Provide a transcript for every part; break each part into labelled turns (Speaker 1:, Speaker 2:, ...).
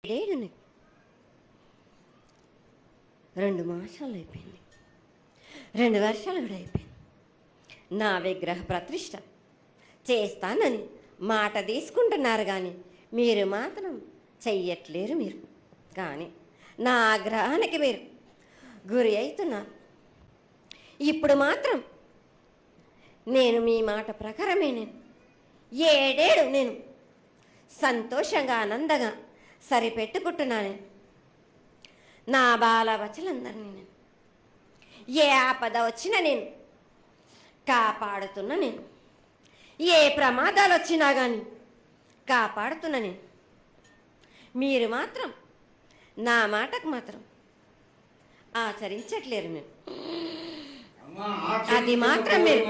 Speaker 1: ఏడేడుని 2 మాసాలు అయిపోయింది, 2 వర్షాలు కూడా అయిపోయింది. నా విగ్రహ ప్రతిష్ట చేస్తానని మాట తీసుకుంటున్నారు, కానీ మీరు మాత్రం చెయ్యట్లేరు. మీరు కానీ నా ఆగ్రహానికి మీరు గురి అవుతున్నారు. ఇప్పుడు మాత్రం నేను మీ మాట ప్రకారమే నేను 7 ఏడు నేను సంతోషంగా ఆనందంగా సరిపెట్టుకుంటున్నాను. నా బాల బచ్చలందరినీ నేను ఏ ఆపద వచ్చినా నేను కాపాడుతున్నా. నేను ఏ ప్రమాదాలు వచ్చినా కానీ కాపాడుతున్నా. నేను మీరు మాత్రం నా మాటకు మాత్రం ఆచరించట్లేరు. నేను అది మాత్రం మీరు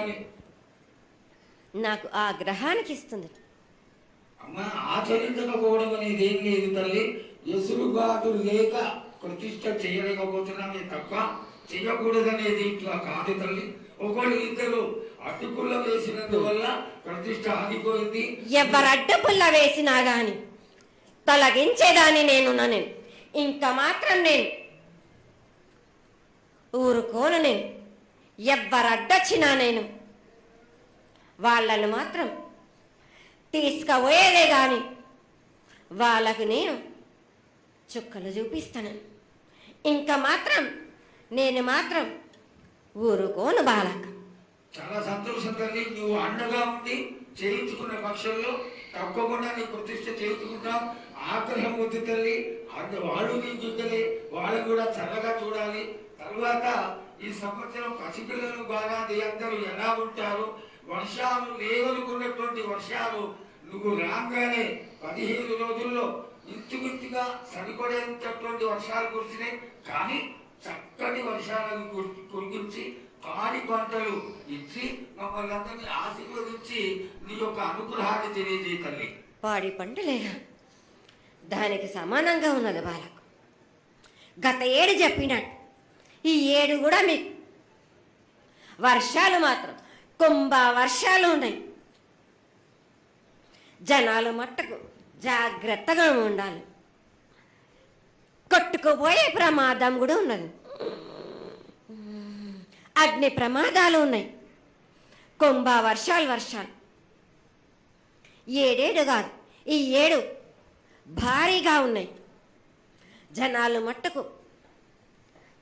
Speaker 1: నాకు ఆగ్రహానికి ఇస్తుంది.
Speaker 2: అమ్మా, ఆచరించకపోవడం అనేది ఏం లేదు తల్లి. ఎసురుబాటు లేక ప్రతిష్ట చేయలేకపోతున్నామే తప్ప చేయకూడదనేది ఇట్లా కాదు తల్లి. ఒకళ్ళు ఇద్దరు అడ్డుపుల్ల వేసినందువల్ల ప్రతిష్ట ఆగిపోయింది.
Speaker 1: ఎవరు అడ్డుపుల్ల వేసినా గాని తొలగించేదాన్ని నేను ఇంకా మాత్రం నేను ఊరుకోను. నేను ఎవరు అడ్డొచ్చినా నేను వాళ్ళను మాత్రం తీసుకుపోయేదే కానీ వాళ్ళకు నేను చుక్కలు చూపిస్తాను. ఇంకా మాత్రం నేను మాత్రం ఊరుకోను బాలక.
Speaker 2: చాలా సంతోషం తల్లి. నువ్వు అండగా ఉండి చేయించుకున్న పక్షంలో తప్పకుండా నీ ప్రతిష్ట చేయించుకుంటాం. ఆగ్రహం వద్దు తల్లి. వాళ్ళు నీ గిద్దలే, వాళ్ళు కూడా చల్లగా చూడాలి. తర్వాత ఈ సంవత్సరం పసిపిల్లలు బాగా అందరూ ఎలా ఉంటారు. వర్షాలు లేవనుకున్నటువంటి వర్షాలు నువ్వు రాగానే 15 రోజుల్లో ఇంచుమించుగా సరిపడేటటువంటి వర్షాలు కురిసినాయి. కానీ చక్కటి వర్షాలను కురిపించి పాడి పంటలు ఇచ్చి మమ్మల్ని అందరినీ ఆశీర్వదించి నీ యొక్క అనుగ్రహాన్ని తెలియజేయ తల్లి.
Speaker 1: పాడి పంటలేగా దానికి సమానంగా ఉన్నది బాలకు. గత ఏడు చెప్పినట్టు ఈ ఏడు కూడా మీకు వర్షాలు మాత్రం కుంభ వర్షాలు ఉన్నాయి. జనాలు మట్టుకు జాగ్రత్తగా ఉండాలి. కొట్టుకుపోయే ప్రమాదం కూడా ఉన్నది. అగ్ని ప్రమాదాలు ఉన్నాయి. కుంభ వర్షాలు 7 కాదు, ఈ 7 భారీగా ఉన్నాయి. జనాలు మట్టుకు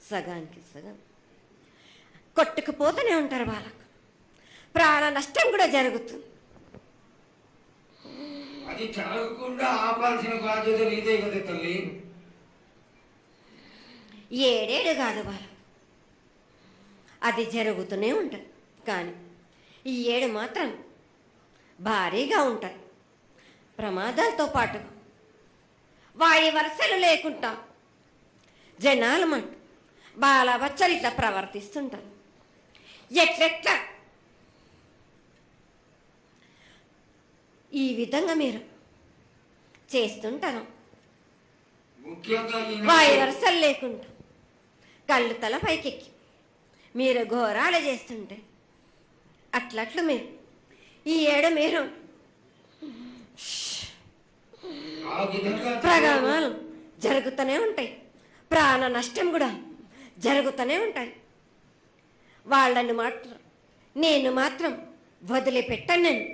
Speaker 1: సగానికి సగం కొట్టుకుపోతూనే ఉంటారు. వాళ్ళకు ప్రాణ నష్టం కూడా జరుగుతుంది.
Speaker 2: అది జరగకుండా ఆపాల్సిన బాధ్యత నీదే కదా తల్లి.
Speaker 1: 7 కాదు వాళ్ళు, అది జరుగుతూనే ఉంటుంది. కానీ ఈ 7 మాత్రం భారీగా ఉంటాయి. ప్రమాదాలతో పాటు వాయు వరుసలు లేకుండా జనాలు మట్టు బాలబచ్చలు ఇట్లా ప్రవర్తిస్తుంటారు. ఎట్లెట్లా ఈ విధంగా మీరు చేస్తుంటారు. వాయు వరుసలు లేకుండా కళ్ళు తల పైకెక్కి మీరు ఘోరాలు చేస్తుంటే అట్లట్లు మీరు ఈ 7 మీరు ప్రమాదాలు జరుగుతూనే ఉంటాయి. ప్రాణ నష్టం కూడా జరుగుతూనే ఉంటాయి. వాళ్ళని మాత్రం నేను మాత్రం వదిలిపెట్టను. నేను